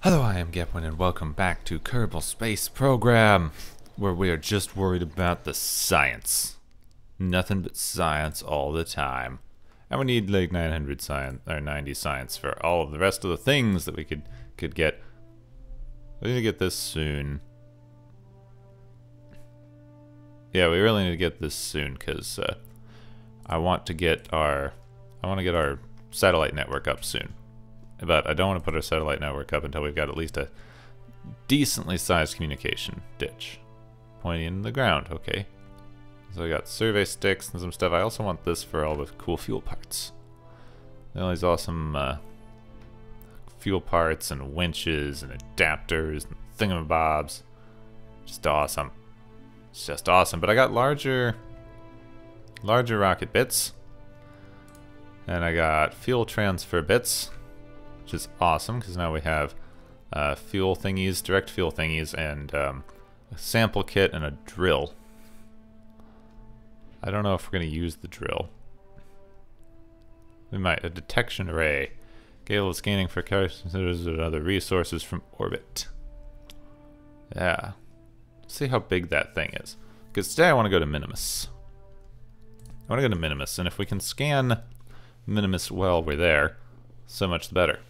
Hello, I am Gepwin and welcome back to Kerbal Space Program, where we are just worried about the science. Nothing but science all the time. And we need like 900 science, or 90 science for all of the rest of the things that we could get. We need to get this soon. Yeah, we really need to get this soon, because I want to get our satellite network up soon. But I don't want to put our satellite network up until we've got at least a decently sized communication ditch pointing in the ground. Okay. So we got survey sticks and some stuff. I also want this for all the cool fuel parts. All these awesome fuel parts and winches and adapters and thingamabobs. Just awesome. It's just awesome. But I got larger rocket bits. And I got fuel transfer bits, which is awesome because now we have fuel thingies, direct fuel thingies, and a sample kit and a drill. I don't know if we're going to use the drill. We might. A detection array. Capable of scanning for characters and other resources from orbit. Yeah. Let's see how big that thing is. Because today I want to go to Minimus. I want to go to Minimus, and if we can scan Minimus while we're there, so much the better.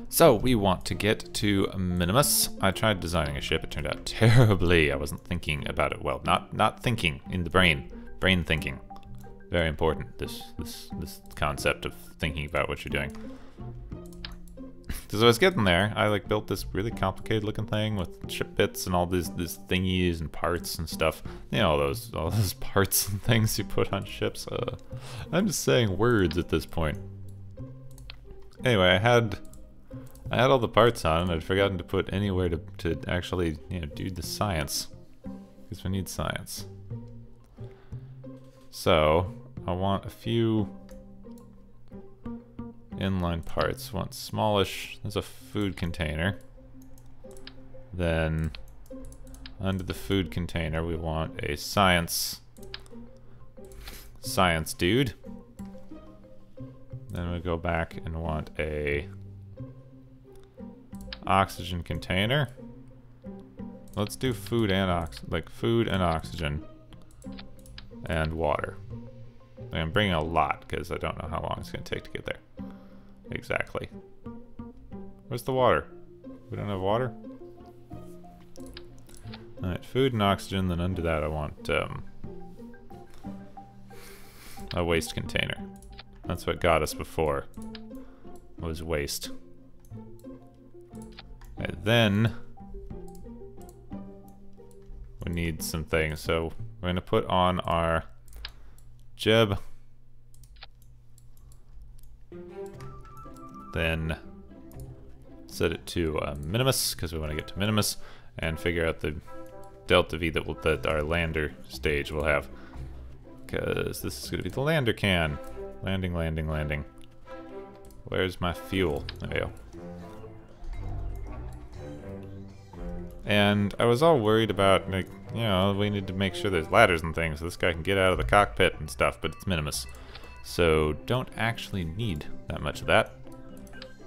So we want to get to Minimus. I tried designing a ship. It turned out terribly. I wasn't thinking about it well. Not thinking in the brain. Brain thinking. Very important. This concept of thinking about what you're doing. Because I was getting there, I like built this really complicated looking thing with ship bits and all these thingies and parts and stuff. You know, all those parts and things you put on ships. I'm just saying words at this point. Anyway, I had all the parts on, and I'd forgotten to put anywhere to actually, you know, do the science. Because we need science. So, I want a few inline parts. I want smallish, there's a food container. Then, under the food container, we want a science dude. Then we go back and want a oxygen container. Let's do food and oxygen and water. I'm bringing a lot because I don't know how long it's going to take to get there. Exactly. Where's the water? We don't have water? Alright, food and oxygen, then under that I want a waste container. That's what got us before, was waste. And then we need some things, so we're going to put on our Geb, then set it to Minimus, because we want to get to Minimus, and figure out the delta V that our lander stage will have. Because this is going to be the lander can. Landing, landing, landing. Where's my fuel? There we go. And I was all worried about, like, you know, we need to make sure there's ladders and things so this guy can get out of the cockpit and stuff, but it's Minimus. So don't actually need that much of that,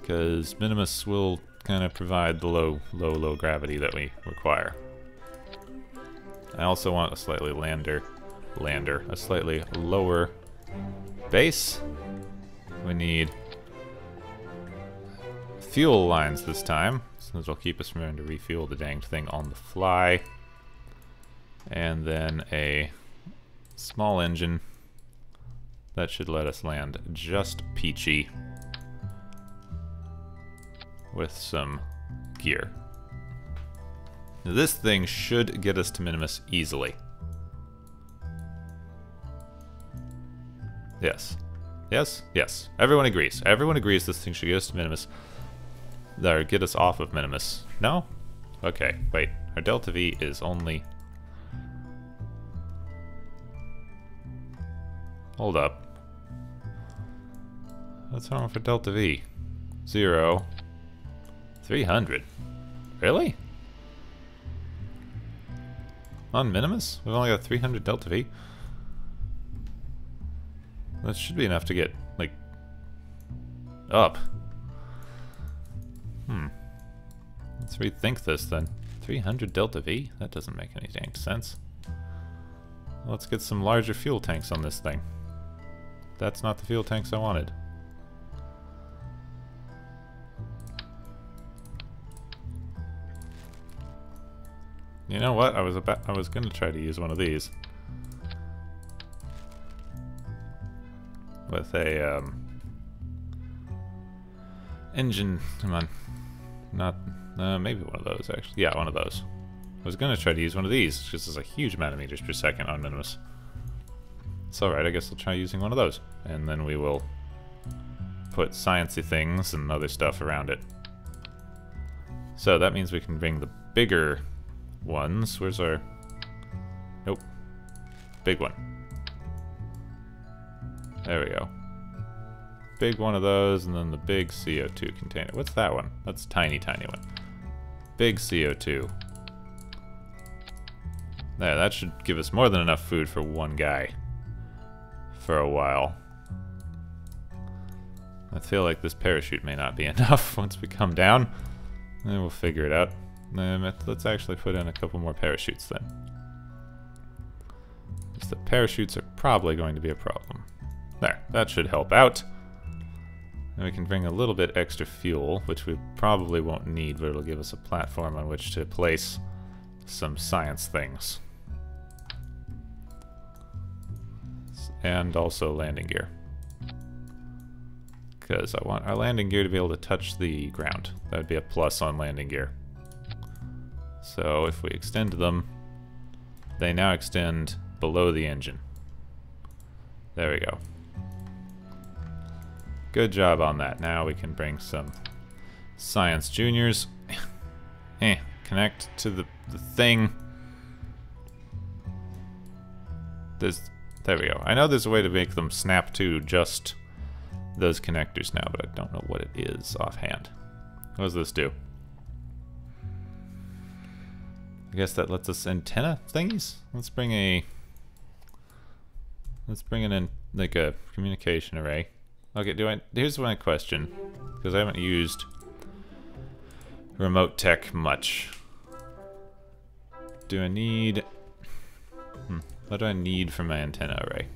because Minimus will kind of provide the low gravity that we require. I also want a slightly a slightly lower base. We need fuel lines this time, so this will keep us from having to refuel the danged thing on the fly. And then a small engine that should let us land just peachy with some gear. Now, this thing should get us to Minimus easily. Yes. Yes? Yes. Everyone agrees. Everyone agrees this thing should get us to Minimus. Or get us off of Minimus. No? Okay, wait. Our delta V is only... Hold up. What's wrong for delta V? 0. 300. Really? On Minimus? We've only got 300 delta V? That should be enough to get, like, up. Let's rethink this then. 300 Delta V? That doesn't make any dang sense. Let's get some larger fuel tanks on this thing. That's not the fuel tanks I wanted. You know what? I was gonna try to use one of these. With a engine, come on. Not maybe one of those actually. Yeah, one of those. I was gonna try to use one of these, just as a huge amount of meters per second on Minimus. It's alright, I guess I'll try using one of those. And then we will put sciencey things and other stuff around it. So that means we can bring the bigger ones. Where's our... Nope. Big one. There we go. Big one of those, and then the big CO2 container. What's that one? That's a tiny, tiny one. Big CO2. There, that should give us more than enough food for one guy. For a while. I feel like this parachute may not be enough once we come down. Then we'll figure it out. Let's actually put in a couple more parachutes then. Because the parachutes are probably going to be a problem. There, that should help out. And we can bring a little bit extra fuel, which we probably won't need, but it'll give us a platform on which to place some science things. And also landing gear. Because I want our landing gear to be able to touch the ground. That would be a plus on landing gear. So if we extend them, they now extend below the engine. There we go. Good job on that. Now we can bring some science juniors. Connect to the thing. There we go. I know there's a way to make them snap to just those connectors now, but I don't know what it is offhand. What does this do? I guess that lets us antenna thingies? Let's bring in like a communication array. Okay, here's my question, because I haven't used remote tech much. Do I need... what do I need for my antenna array?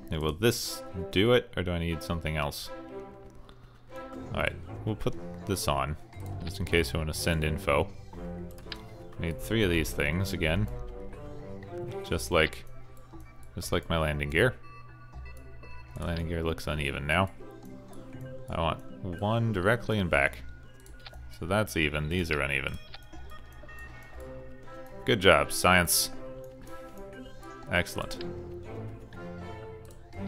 Okay, will this do it, or do I need something else? Alright, we'll put this on, just in case we want to send info. Need 3 of these things again. Just like my landing gear. My landing gear looks uneven now. I want 1 directly and back. So that's even, these are uneven. Good job, science. Excellent.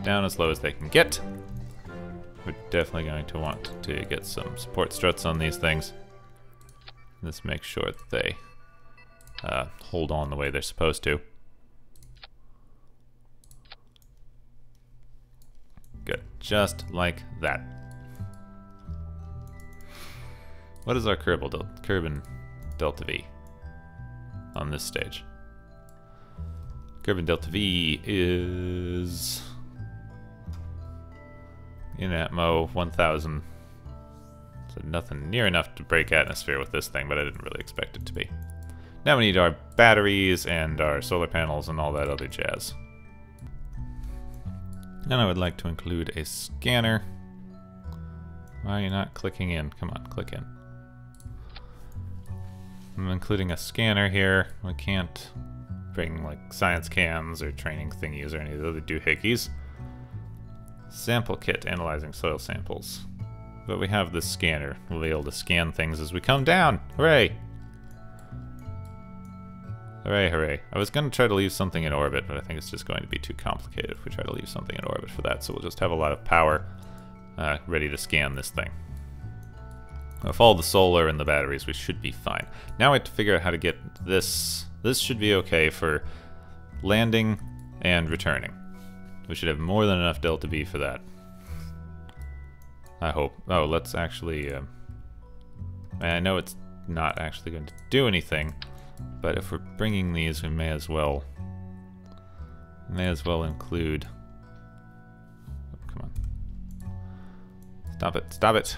Down as low as they can get. We're definitely going to want to get some support struts on these things. Let's make sure that they hold on the way they're supposed to. Good, just like that. What is our Kerbal Delta V on this stage? Kerbal Delta V is in Atmo 1000. So nothing near enough to break atmosphere with this thing, but I didn't really expect it to be. Now we need our batteries and our solar panels and all that other jazz. And I would like to include a scanner. Why are you not clicking in? Come on, click in. I'm including a scanner here. We can't bring like science cans or training thingies or any of the other doohickeys. Sample kit, analyzing soil samples. But we have this scanner. We'll be able to scan things as we come down. Hooray! Hooray, hooray. I was going to try to leave something in orbit, but I think it's just going to be too complicated if we try to leave something in orbit for that, so we'll just have a lot of power ready to scan this thing. With all the solar and the batteries, we should be fine. Now we have to figure out how to get this. This should be okay for landing and returning. We should have more than enough Delta V for that. I hope. Oh, let's actually... I know it's not actually going to do anything, but if we're bringing these, we may as well include... Oh, come on. Stop it, stop it!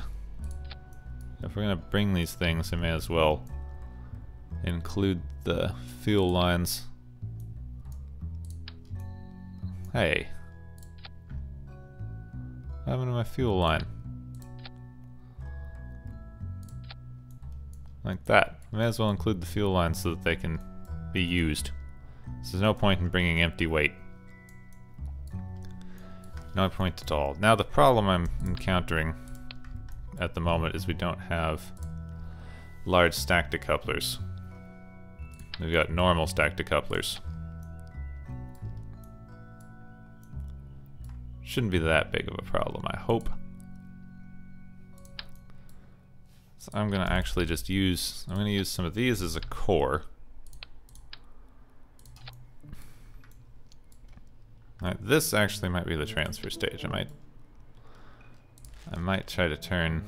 If we're gonna bring these things, I may as well include the fuel lines. Hey. What happened to my fuel line? Like that. I may as well include the fuel lines so that they can be used. So there's no point in bringing empty weight. No point at all. Now the problem I'm encountering at the moment is we don't have large stack decouplers. We've got normal stack decouplers. Shouldn't be that big of a problem, I hope. So I'm gonna actually just use, I'm gonna use some of these as a core. Alright, this actually might be the transfer stage. I might try to turn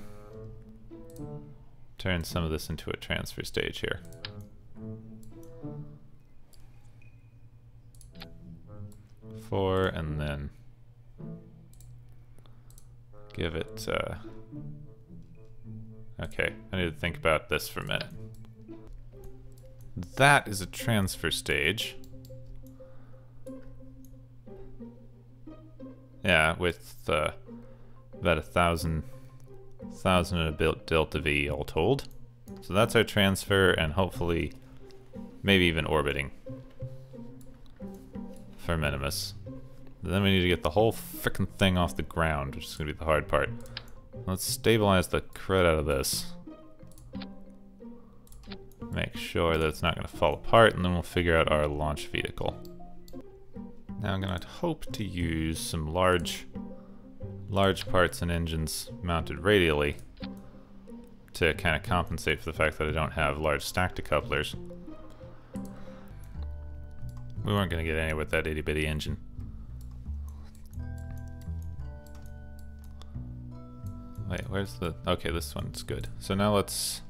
some of this into a transfer stage here. Four, and then give it, okay, I need to think about this for a minute. That is a transfer stage. Yeah, with about 1,000 and a bit delta V all told. So that's our transfer, and hopefully maybe even orbiting for Minimus. Then we need to get the whole frickin' thing off the ground, which is going to be the hard part. Let's stabilize the crud out of this. Make sure that it's not going to fall apart, and then we'll figure out our launch vehicle. Now I'm going to hope to use some large parts and engines mounted radially to kind of compensate for the fact that I don't have large stack decouplers. We weren't going to get anywhere with that itty bitty engine. Wait, where's the... Okay, this one's good. So now let's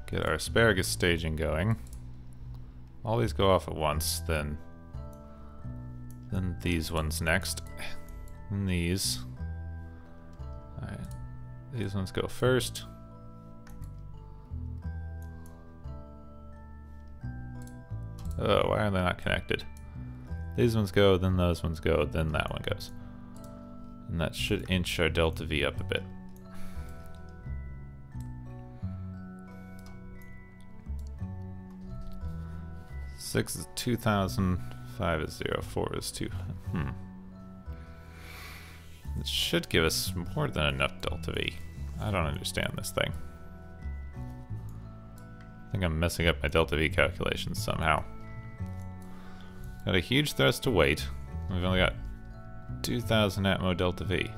get our asparagus staging going. All these go off at once, then these ones next. And these. Alright. These ones go first. Oh, why are they not connected? These ones go, then those ones go, then that one goes. And that should inch our delta V up a bit. Six is 2,000, 5 is 0, 4 is 2. It should give us more than enough delta V. I don't understand this thing. I think I'm messing up my delta V calculations somehow. Got a huge thrust to weight. We've only got 2,000 atmo delta V.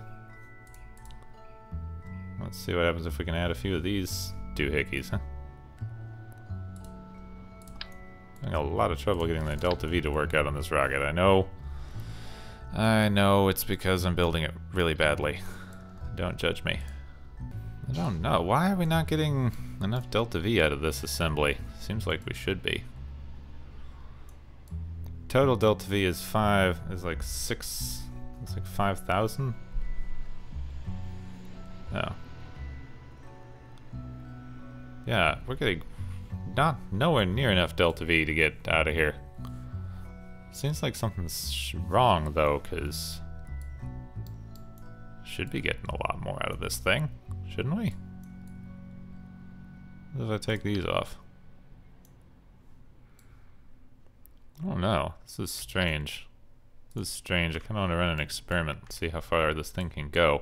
Let's see what happens if we can add a few of these doohickeys, huh? Having a lot of trouble getting the delta V to work out on this rocket. I know it's because I'm building it really badly. Don't judge me. I don't know. Why are we not getting enough delta V out of this assembly? Seems like we should be. Total delta V is 5, is like 6, it's like 5,000? Oh. Yeah, we're getting nowhere near enough delta V to get out of here. Seems like something's wrong though, because should be getting a lot more out of this thing, shouldn't we? What if I take these off? I don't know. This is strange. This is strange. I kind of want to run an experiment and see how far this thing can go.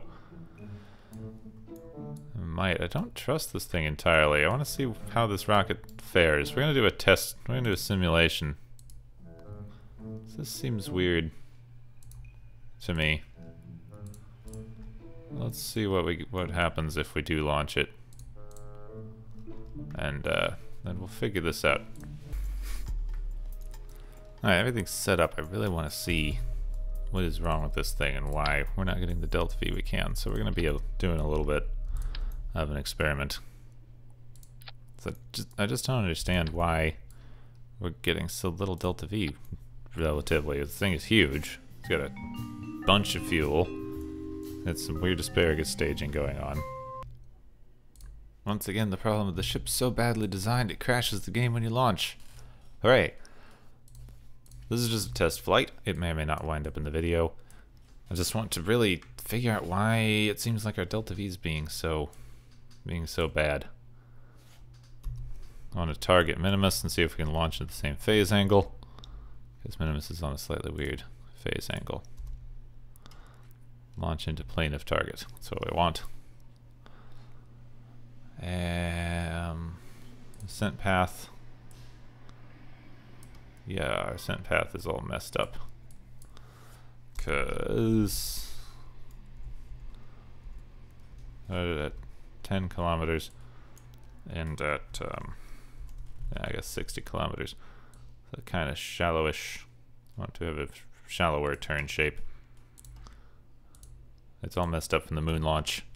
I don't trust this thing entirely. I want to see how this rocket fares. We're going to do a test. We're going to do a simulation. This seems weird to me. Let's see what happens if we do launch it. And then we'll figure this out. Alright, everything's set up. I really want to see what is wrong with this thing and why we're not getting the delta V we can. So we're going to be doing a little bit of an experiment. So I just don't understand why we're getting so little delta V relatively. The thing is huge. It's got a bunch of fuel. It's some weird asparagus staging going on. Once again, the problem of the ship's so badly designed it crashes the game when you launch. Hooray! This is just a test flight. It may or may not wind up in the video. I just want to really figure out why it seems like our Delta V is being so bad. I want to target Minimus and see if we can launch at the same phase angle, because Minimus is on a slightly weird phase angle. Launch into plane of target. That's what we want. Ascent path. Yeah, our ascent path is all messed up. Because at 10 kilometers and at, I guess 60 kilometers. So kind of shallowish. I want to have a shallower turn shape. It's all messed up from the moon launch.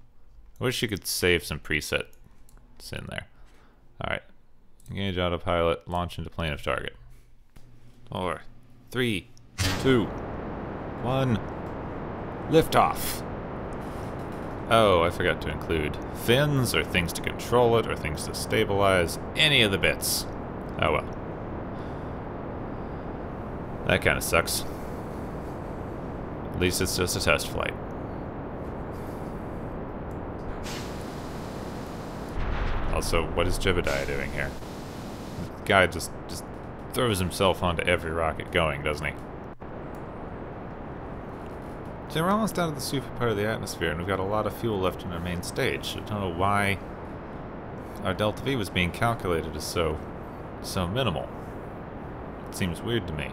I wish you could save some presets in there. Alright. Engage autopilot, launch into plane of target. 4, 3, 2, 1. Liftoff. Oh, I forgot to include fins, or things to control it, or things to stabilize. Any of the bits. Oh well. That kind of sucks. At least it's just a test flight. Also, what is Jebediah doing here? The guy just throws himself onto every rocket going, doesn't he? So we're almost out of the super part of the atmosphere, and we've got a lot of fuel left in our main stage. I don't know why our Delta V was being calculated as so minimal. It seems weird to me.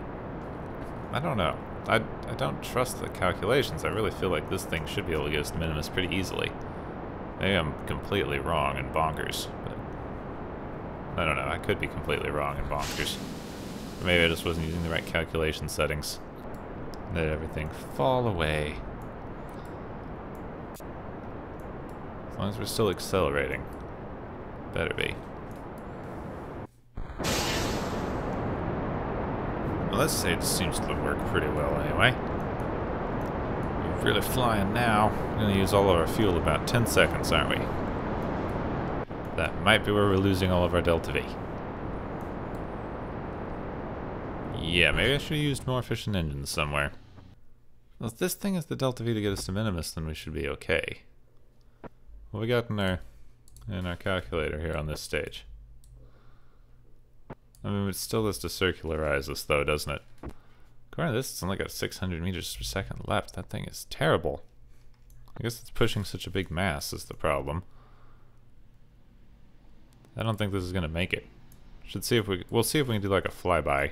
I don't know. I don't trust the calculations. I really feel like this thing should be able to get us to Minimus pretty easily. Maybe I'm completely wrong and bonkers, but I don't know. I could be completely wrong and bonkers. Or maybe I just wasn't using the right calculation settings. Let everything fall away. As long as we're still accelerating. Better be. Well, this stage seems to work pretty well anyway. We're really flying now. We're going to use all of our fuel about 10 seconds, aren't we? That might be where we're losing all of our Delta V. Yeah, maybe I should have used more efficient engines somewhere. Well, if this thing is the Delta V to get us to Minimus, then we should be okay. What we got in our calculator here on this stage? I mean, it still has to circularize us, though, doesn't it? According to this, it's only got 600 meters per second left. That thing is terrible. I guess it's pushing such a big mass is the problem. I don't think this is gonna make it. We'll see if we can do like a flyby.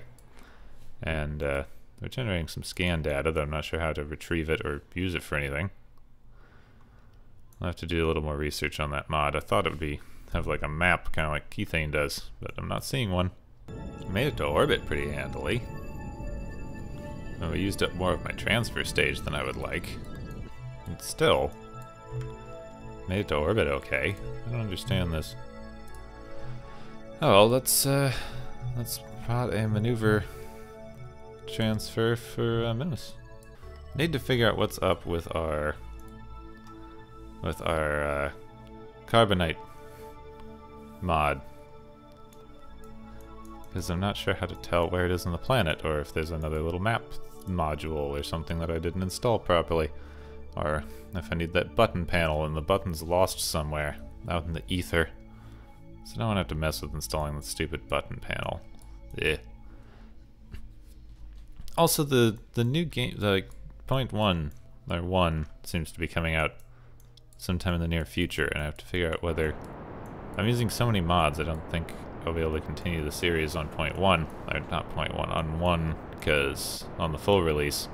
And they're generating some scan data, though I'm not sure how to retrieve it or use it for anything. I'll have to do a little more research on that mod. I thought it would have like a map, kind of like Kethane does, but I'm not seeing one. I made it to orbit pretty handily. Well, I used up more of my transfer stage than I would like. And still, made it to orbit okay. I don't understand this. Oh well, let's plot a maneuver transfer for Minimus. Need to figure out what's up with our carbonite mod, because I'm not sure how to tell where it is on the planet, or if there's another little map module or something that I didn't install properly, or if I need that button panel and the button's lost somewhere out in the ether. So I don't want to have to mess with installing the stupid button panel. Yeah. Also, the new game, like .1 seems to be coming out sometime in the near future, and I have to figure out whether I'm using so many mods. I don't think I'll be able to continue the series on .1, or not .1, on 1, because on the full release.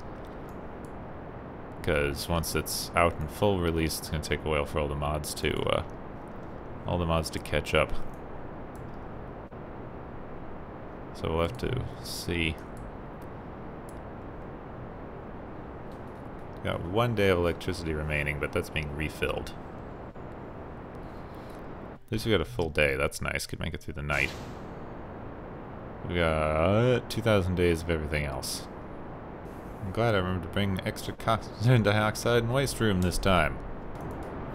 Because once it's out in full release, it's going to take a while for all the mods to catch up. So we'll have to see. Got 1 day of electricity remaining, but that's being refilled. At least we got a full day. That's nice. Could make it through the night. We got 2,000 days of everything else. I'm glad I remembered to bring extra carbon dioxide and waste room this time.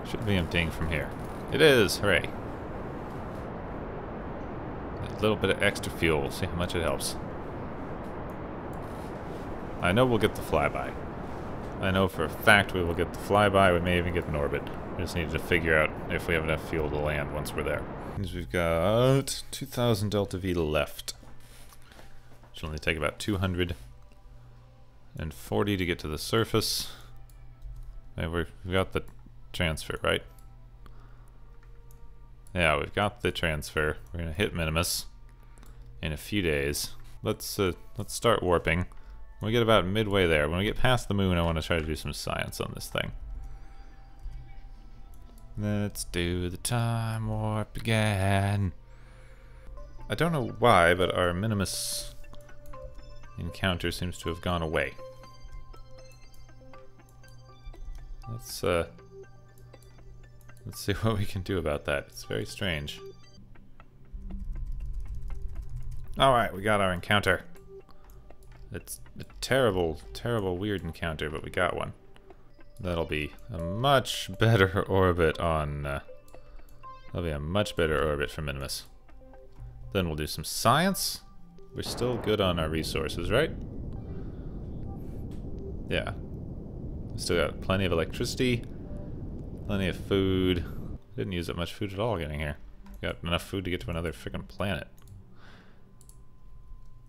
Should be emptying from here. It is! Hooray. A little bit of extra fuel. We'll see how much it helps. I know we'll get the flyby. I know for a fact we will get the flyby. We may even get an orbit. We just need to figure out if we have enough fuel to land once we're there. Means we've got 2,000 Delta V left. Should only take about 240 to get to the surface. And we've got the transfer, right? Yeah, we've got the transfer. We're gonna hit Minimus in a few days. Let's start warping. When we get about midway there, when we get past the moon, I want to try to do some science on this thing. Let's do the time warp again. I don't know why, but our Minimus encounter seems to have gone away. Let's see what we can do about that. It's very strange. Alright, we got our encounter. It's a terrible, terrible, weird encounter, but we got one. That'll be a much better orbit on... that'll be a much better orbit for Minimus. Then we'll do some science. We're still good on our resources, right? Yeah. We still got plenty of electricity. Plenty of food. Didn't use that much food at all getting here. Got enough food to get to another freaking planet.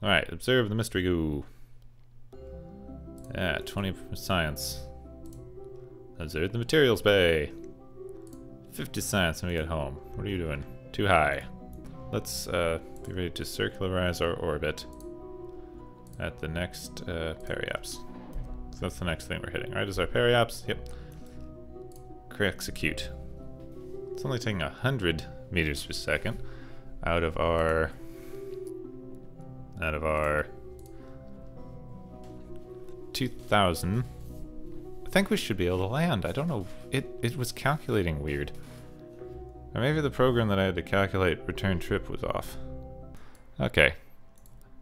Alright, observe the mystery goo. Yeah, 20 science. Observe the materials bay. 50 science when we get home. What are you doing? Too high. Let's be ready to circularize our orbit at the next periaps. So that's the next thing we're hitting, right? Is our periaps? Yep. Execute. It's only taking 100 meters per second out of our 2,000. I think we should be able to land. I don't know. It was calculating weird. Or maybe the program that I had to calculate return trip was off. Okay.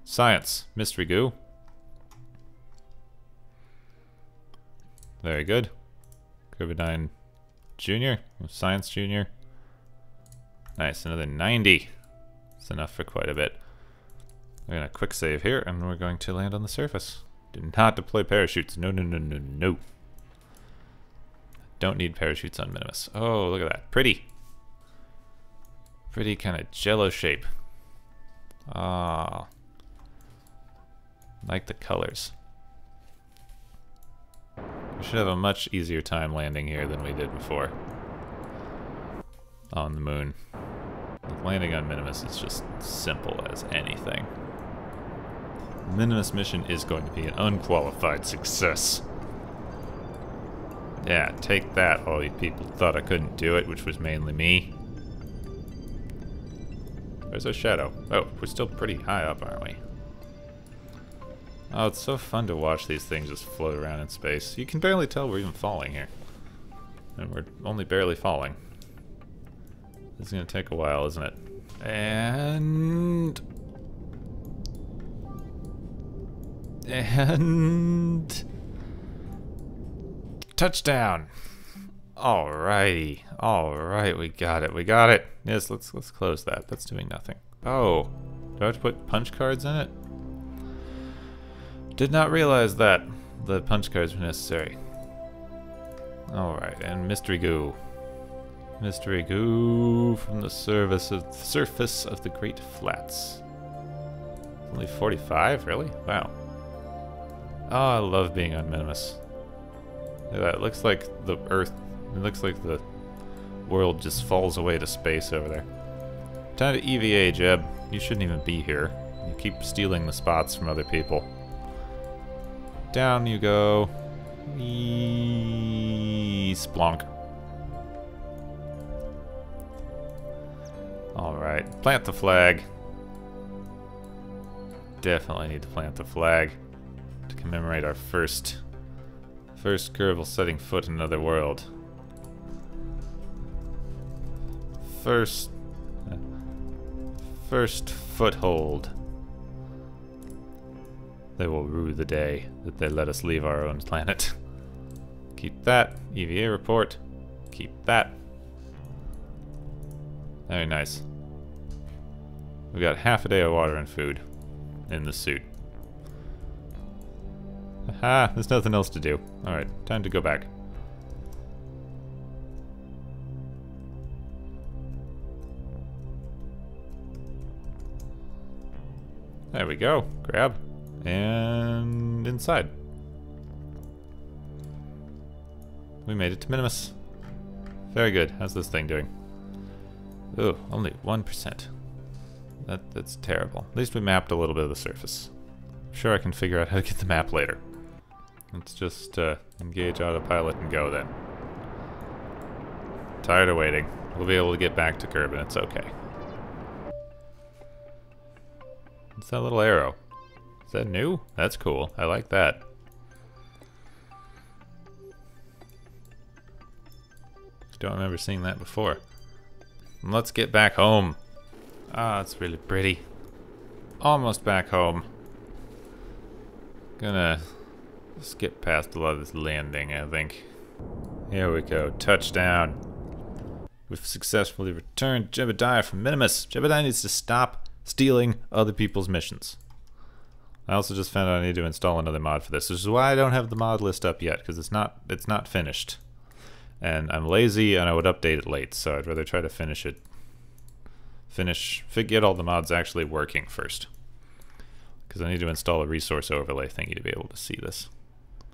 Science. Mystery goo. Very good. Kerbal Junior. Science Junior. Nice. Another 90. That's enough for quite a bit. We're going to quick save here, and we're going to land on the surface. Do not deploy parachutes. No, no, no, no, no. Don't need parachutes on Minimus. Oh, look at that. Pretty. Pretty kind of jello shape. Ah. Like the colors. We should have a much easier time landing here than we did before. On the moon. Landing on Minimus is just simple as anything. Minimus mission is going to be an unqualified success. Yeah, take that, all you people thought I couldn't do it, which was mainly me. Where's our shadow? Oh, we're still pretty high up, aren't we? Oh, it's so fun to watch these things just float around in space. You can barely tell we're even falling here. And we're only barely falling. This is going to take a while, isn't it? And touchdown. Alrighty. Alright, we got it. We got it. Yes, let's close that. That's doing nothing. Oh. Do I have to put punch cards in it? Did not realize that the punch cards were necessary. Alright, and mystery goo. Mystery goo from the surface of the Great Flats. Only 45? Really? Wow. Oh, I love being on Minimus. Look at that. It looks like the Earth... It looks like the world just falls away to space over there. Time to EVA, Jeb. You shouldn't even be here. You keep stealing the spots from other people. Down you go. Eee, splonk. Alright, plant the flag. Definitely need to plant the flag to commemorate our first Kerbal setting foot in another world. First foothold. They will rue the day that they let us leave our own planet. Keep that. EVA report. Keep that. Very nice. We've got half a day of water and food in the suit. Aha, there's nothing else to do. Alright, time to go back. There we go. Grab. And inside. We made it to Minimus. Very good. How's this thing doing? Ooh, only 1%. That's terrible. At least we mapped a little bit of the surface. I'm sure I can figure out how to get the map later. Let's just engage autopilot and go then. Tired of waiting. We'll be able to get back to Kerbin. It's okay. What's that little arrow? Is that new? That's cool. I like that. Don't remember seeing that before. Let's get back home. Ah, it's really pretty. Almost back home. Gonna skip past a lot of this landing, I think. Here we go. Touchdown. We've successfully returned Jebediah from Minimus. Jebediah needs to stop stealing other people's missions. I also just found out I need to install another mod for this. This is why I don't have the mod list up yet, because it's not finished. And I'm lazy and I would update it late, so I'd rather try to finish it. Get all the mods actually working first. Because I need to install a resource overlay thingy to be able to see this.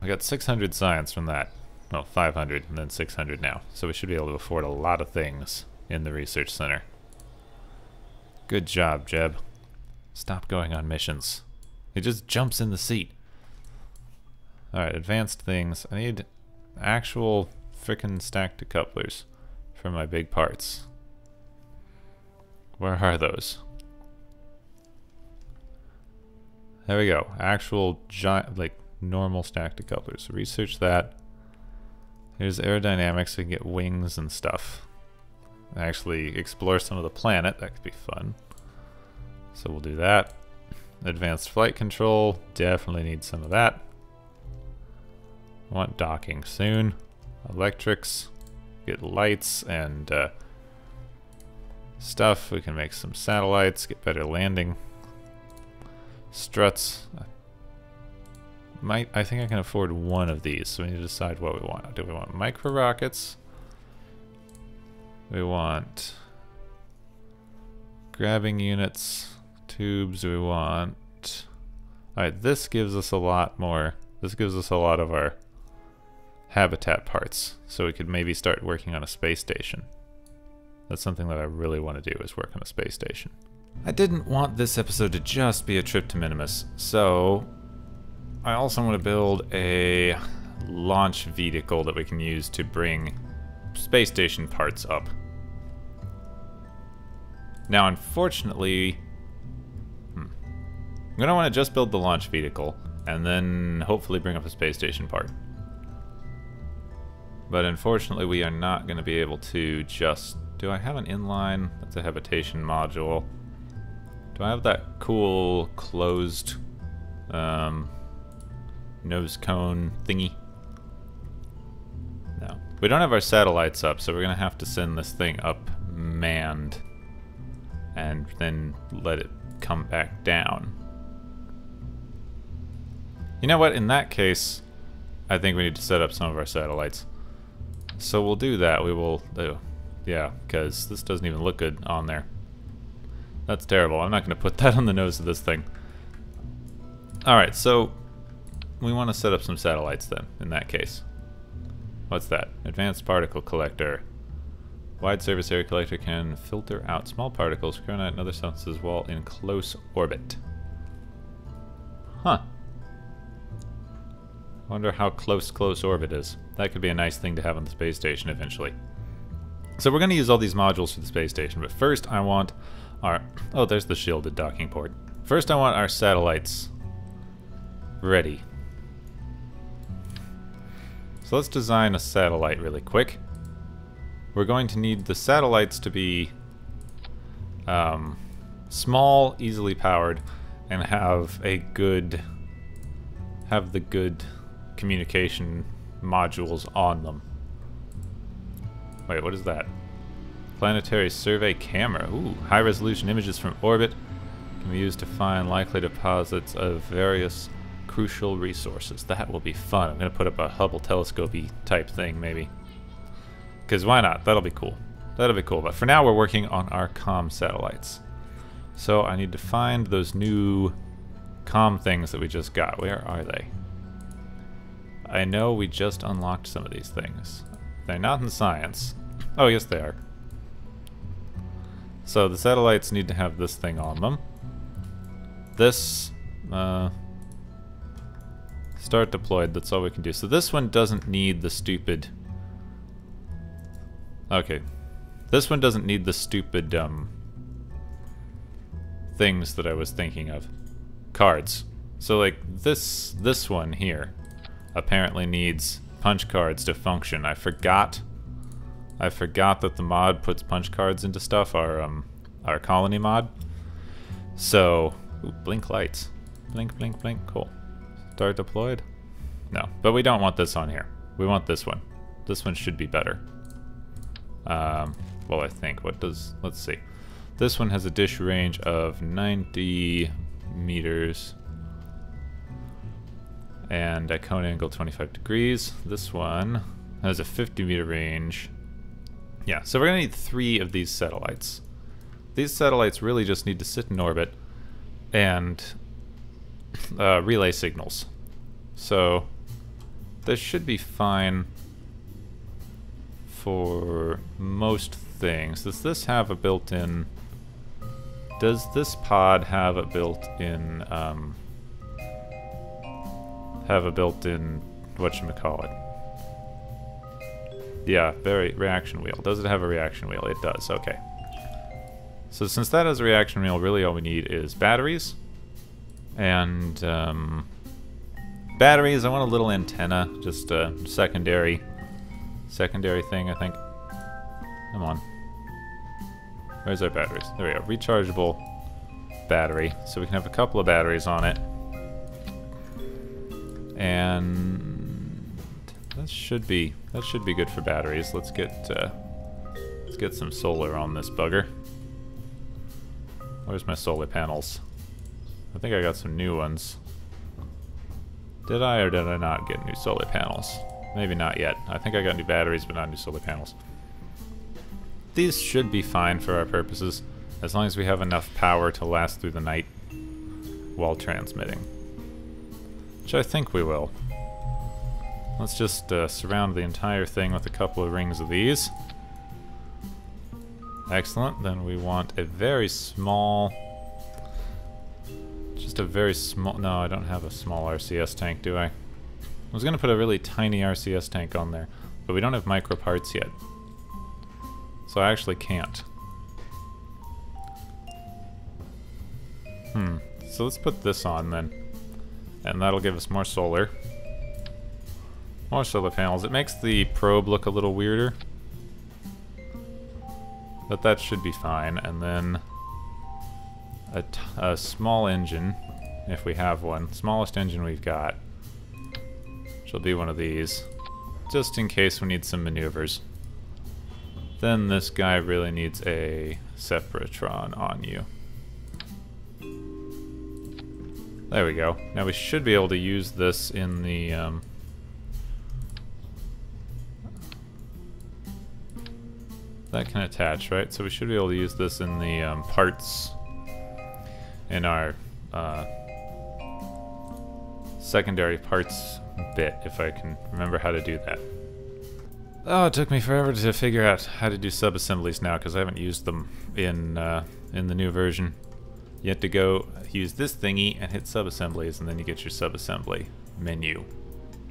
I got 600 science from that. Well, 500 and then 600 now. So we should be able to afford a lot of things in the research center. Good job, Jeb. Stop going on missions. He just jumps in the seat. Alright, advanced things. I need actual frickin' stacked decouplers for my big parts. Where are those? There we go. Actual giant, like normal stacked decouplers. So research that. Here's aerodynamics, so we can get wings and stuff. Actually explore some of the planet. That could be fun. So we'll do that. Advanced flight control. Definitely need some of that. I want docking soon. Electrics. Get lights and stuff. We can make some satellites. Get better landing. Struts. I think I can afford one of these, so we need to decide what we want. Do we want micro rockets? We want grabbing units, tubes. We want. Alright, this gives us a lot more. This gives us a lot of our habitat parts, so we could maybe start working on a space station. That's something that I really want to do, is work on a space station. I didn't want this episode to just be a trip to Minimus, so I also want to build a launch vehicle that we can use to bring space station parts up. Now, unfortunately, I'm going to want to just build the launch vehicle and then hopefully bring up a space station part. But unfortunately, we are not going to be able to just... Do I have an inline? That's a habitation module. Do I have that cool closed nose cone thingy? No. We don't have our satellites up, so we're going to have to send this thing up manned and then let it come back down. You know what? In that case, I think we need to set up some of our satellites. So we'll do that. We will do. Yeah, because this doesn't even look good on there. That's terrible. I'm not going to put that on the nose of this thing. Alright, so we want to set up some satellites then, in that case. What's that? Advanced particle collector. Wide surface area collector can filter out small particles, cronite, and other substances while in close orbit. Huh. Wonder how close orbit is. That could be a nice thing to have on the space station eventually. So we're going to use all these modules for the space station, but first I want our... Oh, there's the shielded docking port. First I want our satellites ready. So let's design a satellite really quick. We're going to need the satellites to be small, easily powered, and have the good communication modules on them. Wait, what is that? Planetary survey camera. Ooh, high resolution images from orbit. Can be used to find likely deposits of various crucial resources. That will be fun. I'm going to put up a Hubble telescope-y type thing, maybe. Because why not? That'll be cool. That'll be cool. But for now, we're working on our comm satellites. So I need to find those new comm things that we just got. Where are they? I know we just unlocked some of these things. They're not in science. Oh, yes, they are. So the satellites need to have this thing on them. This, start deployed, that's all we can do. So this one doesn't need the stupid... Okay. This one doesn't need the stupid, things that I was thinking of. Cards. So, like, this one here apparently needs punch cards to function. I forgot that the mod puts punch cards into stuff, our colony mod. So, ooh, blink lights. Blink, blink, blink, cool. Start deployed? No, but we don't want this on here. We want this one. This one should be better. Well, I think, let's see. This one has a dish range of 90 meters and a cone angle 25 degrees. This one has a 50 meter range. Yeah, so we're gonna need 3 of these satellites. These satellites really just need to sit in orbit and relay signals. So this should be fine for most things. Does this have a built-in... Does this pod have a built-in, whatchamacallit? Yeah, reaction wheel. Does it have a reaction wheel? It does, okay. So since that has a reaction wheel, really all we need is batteries. And, batteries, I want a little antenna, just a secondary thing, I think. Come on. Where's our batteries? There we go. Rechargeable battery. So we can have a couple of batteries on it. And that should be good for batteries. Let's get some solar on this bugger. Where's my solar panels? I think I got some new ones. Did I or did I not get new solar panels? Maybe not yet. I think I got new batteries, but not new solar panels. These should be fine for our purposes, as long as we have enough power to last through the night while transmitting. Which I think we will. Let's just surround the entire thing with a couple of rings of these. Excellent. Then we want a very small... Just a very small... No, I don't have a small RCS tank, do I? I was going to put a really tiny RCS tank on there, but we don't have micro parts yet. So I actually can't. So let's put this on then. And that'll give us more solar. More solar panels. It makes the probe look a little weirder. But that should be fine. And then a small engine, if we have one. Smallest engine we've got. Which will be one of these. Just in case we need some maneuvers. Then this guy really needs a separatron on you. There we go. Now we should be able to use this in the... that can attach, right? So we should be able to use this in the parts... in our secondary parts bit, if I can remember how to do that. Oh, it took me forever to figure out how to do sub-assemblies now, because I haven't used them in the new version. You have to go use this thingy and hit sub-assemblies, and then you get your sub-assembly menu,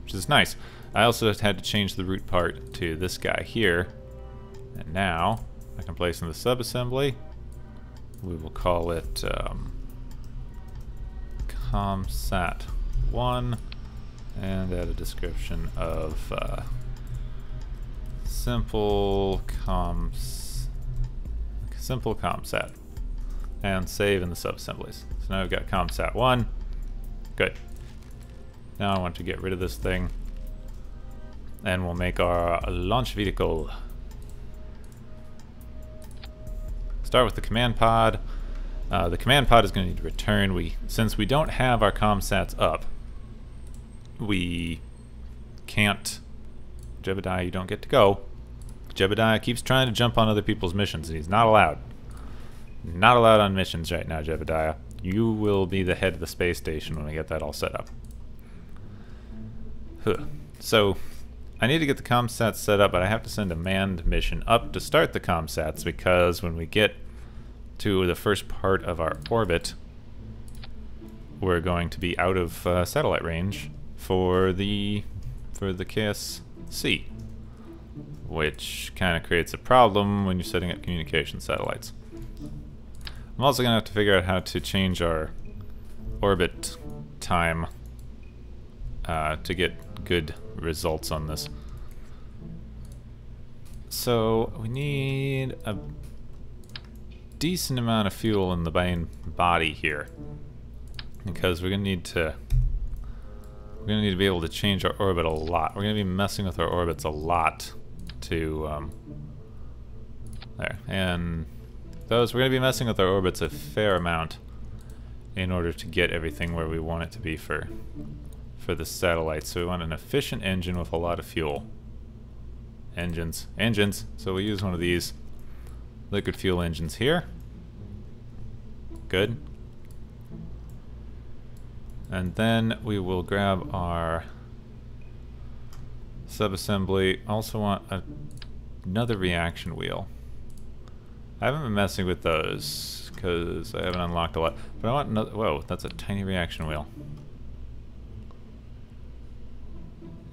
which is nice. I also had to change the root part to this guy here, and now I can place in the sub-assembly. We will call it ComSat1, and add a description of simple ComSat, and save in the sub-assemblies. So now we've got ComSat1. Good. Now I want to get rid of this thing, and we'll make our launch vehicle. Start with the command pod, The command pod is going to need to return. Since we don't have our comsats up, we can't... Jebediah, you don't get to go. Jebediah keeps trying to jump on other people's missions, and he's not allowed. Not allowed on missions right now, Jebediah. You will be the head of the space station when we get that all set up. So, I need to get the comsats set up, but I have to send a manned mission up to start the comsats, because when we get to the first part of our orbit, we're going to be out of satellite range for the KSC, which kind of creates a problem when you're setting up communication satellites. I'm also going to have to figure out how to change our orbit time to get good results on this. So we need a decent amount of fuel in the main body here, because we're going to need to be able to change our orbit a lot. We're going to be messing with our orbits a lot to there, and those we're going to be messing with our orbits a fair amount in order to get everything where we want it to be for the satellites. So we want an efficient engine with a lot of fuel. Engines. So we use one of these liquid fuel engines here. Good. And then we will grab our subassembly. Also want another reaction wheel. I haven't been messing with those because I haven't unlocked a lot. But I want another. Whoa, that's a tiny reaction wheel.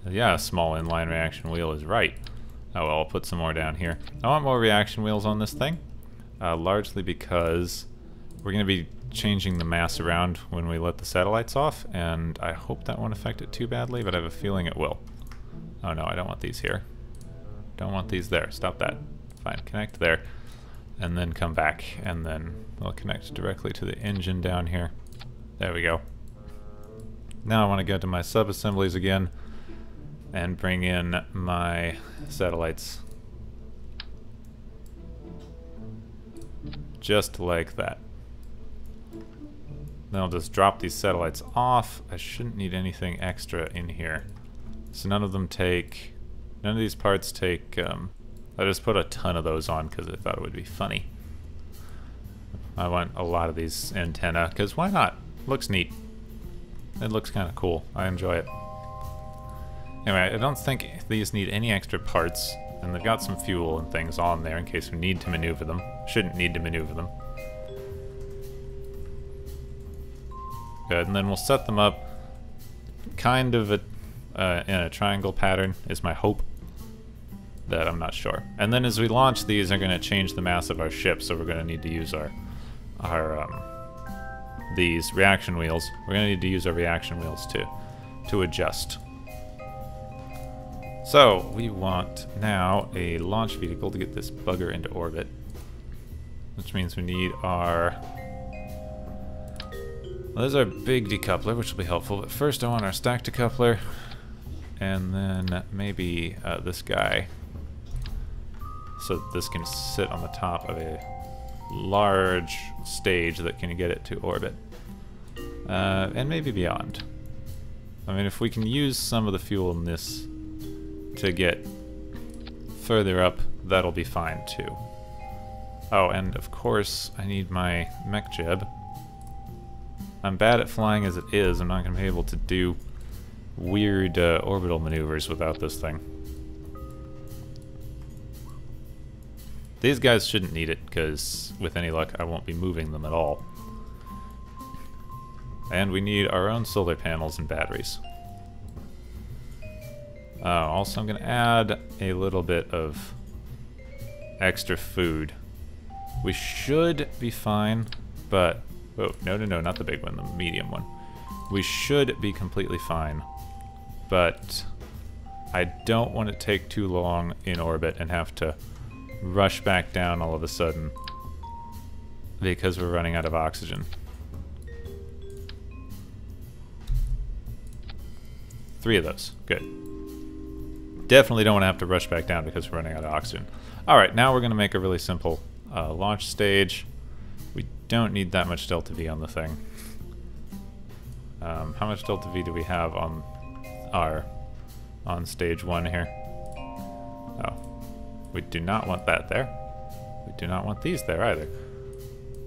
Yeah, a small inline reaction wheel is right. Oh well, I'll put some more down here. I want more reaction wheels on this thing, largely because we're going to be changing the mass around when we let the satellites off, and I hope that won't affect it too badly, but I have a feeling it will. Oh no, I don't want these here. Don't want these there. Stop that. Fine, connect there, and then come back, and then we'll connect directly to the engine down here. There we go. Now I want to go to my sub-assemblies again and bring in my satellites. Just like that. Then I'll just drop these satellites off. I shouldn't need anything extra in here. So none of these parts take, I just put a ton of those on because I thought it would be funny. I want a lot of these antenna, because why not? Looks neat. It looks kind of cool. I enjoy it. Anyway, I don't think these need any extra parts, and they've got some fuel and things on there in case we need to maneuver them. Shouldn't need to maneuver them. Good, and then we'll set them up kind of in a triangle pattern, is my hope. That I'm not sure. And then as we launch these, they're going to change the mass of our ship, so we're going to need to use these reaction wheels. We're going to need to use our reaction wheels to adjust. So we want now a launch vehicle to get this bugger into orbit, which means we need our... Well, there's our big decoupler, which will be helpful, but first I want our stack decoupler, and then maybe this guy, so this can sit on the top of a large stage that can get it to orbit, and maybe beyond. I mean, if we can use some of the fuel in this to get further up, that'll be fine too. Oh, and of course I need my mech jeb. I'm bad at flying as it is. I'm not going to be able to do weird orbital maneuvers without this thing. These guys shouldn't need it, because with any luck I won't be moving them at all. And we need our own solar panels and batteries. Also I'm going to add a little bit of extra food. We should be fine, but... Oh, no, not the big one, the medium one. We should be completely fine, but I don't want to take too long in orbit and have to rush back down all of a sudden because we're running out of oxygen. 3 of those. Good. Definitely don't want to have to rush back down because we're running out of oxygen. Alright, now we're going to make a really simple launch stage. We don't need that much delta V on the thing. How much delta V do we have on stage 1 here? Oh, we do not want that there. We do not want these there either.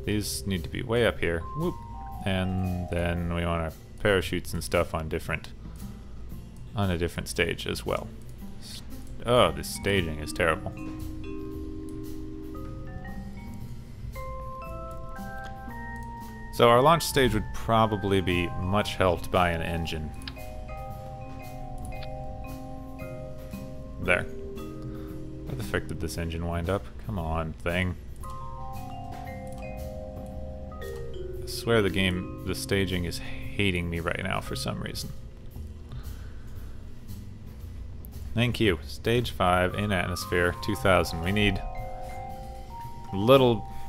These need to be way up here. Whoop. And then we want our parachutes and stuff on a different stage as well. Oh, this staging is terrible. So our launch stage would probably be much helped by an engine. There. Where the frick did this engine wind up? Come on, thing. I swear the staging is hating me right now for some reason. Thank you. Stage 5 in atmosphere, 2000. We need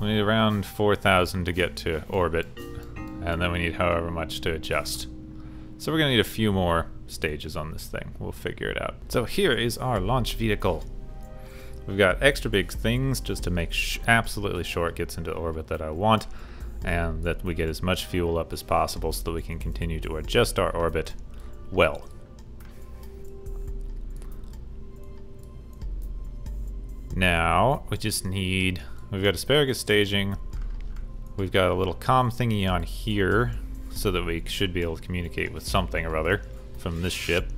around 4,000 to get to orbit, and then we need however much to adjust. So we're gonna need a few more stages on this thing. We'll figure it out. So here is our launch vehicle. We've got extra big things just to make absolutely sure it gets into orbit that I want, and that we get as much fuel up as possible so that we can continue to adjust our orbit well. Now, we've got asparagus staging, we've got a little comm thingy on here, so that we should be able to communicate with something or other from this ship.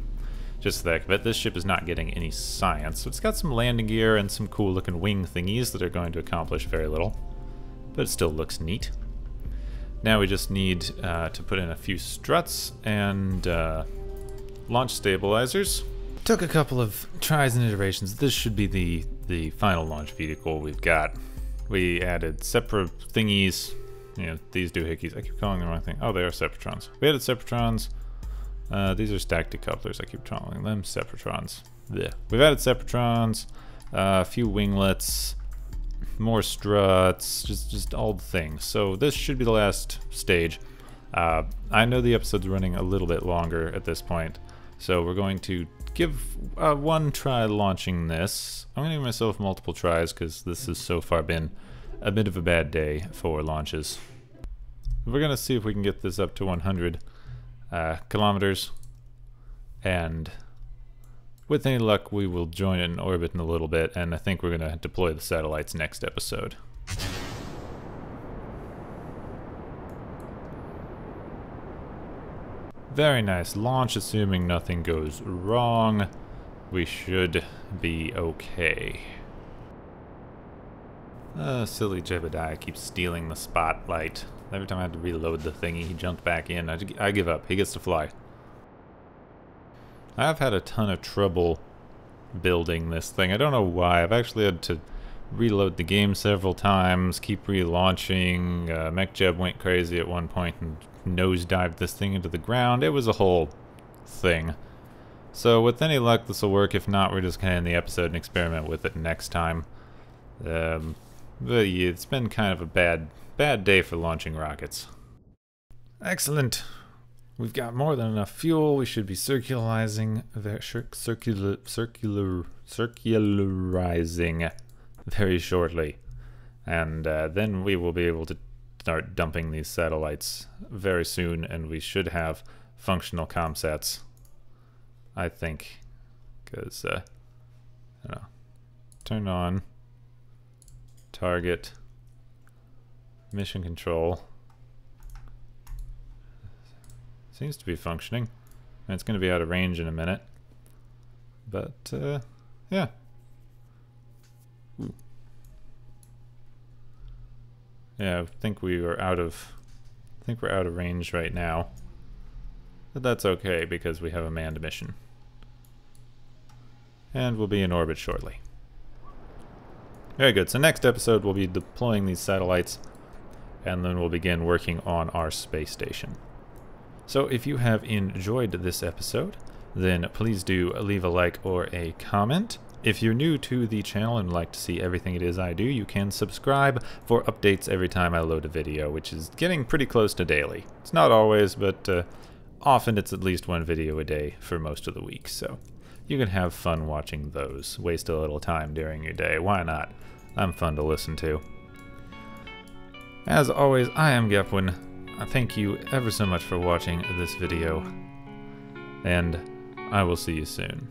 Just the heck of it, this ship is not getting any science, so it's got some landing gear and some cool looking wing thingies that are going to accomplish very little, but it still looks neat. Now we just need to put in a few struts and launch stabilizers. Took a couple of tries and iterations. This should be the final launch vehicle we've got. We added separate thingies. You know, these doohickeys. I keep calling them the wrong thing. Oh, they are Separatrons. We added Separatrons. These are stacked decouplers. I keep calling them Separatrons. Blech. We've added Separatrons, a few winglets, more struts, just all the things. So this should be the last stage. I know the episode's running a little bit longer at this point, so we're going to give one try launching this. I'm going to give myself multiple tries because this has so far been a bit of a bad day for launches. We're going to see if we can get this up to 100 kilometers, and with any luck we will join it in orbit in a little bit, and I think we're going to deploy the satellites next episode. Very nice launch, assuming nothing goes wrong. We should be okay. Silly Jebediah keeps stealing the spotlight. Every time I had to reload the thingy, he jumped back in. I give up. He gets to fly. I've had a ton of trouble building this thing. I don't know why. I've actually had to reload the game several times, keep relaunching. Gepwin went crazy at one point and nosedived this thing into the ground. It was a whole thing. So with any luck this will work. If not, we're just gonna end the episode and experiment with it next time. But yeah, it's been kind of a bad day for launching rockets. Excellent. We've got more than enough fuel. We should be circularizing very shortly, and then we will be able to start dumping these satellites very soon, and we should have functional comsats, I think, because you know, turn on target mission control. Seems to be functioning. And it's going to be out of range in a minute, but yeah. Ooh. Yeah, I think we're out of range right now, but that's okay because we have a manned mission, and we'll be in orbit shortly. Very good. So next episode we'll be deploying these satellites, and then we'll begin working on our space station. So if you have enjoyed this episode, then please do leave a like or a comment. If you're new to the channel and would like to see everything it is I do, you can subscribe for updates every time I load a video, which is getting pretty close to daily. It's not always, but often it's at least one video a day for most of the week, so you can have fun watching those. Waste a little time during your day. Why not? I'm fun to listen to. As always, I am Gepwin. Thank you ever so much for watching this video, and I will see you soon.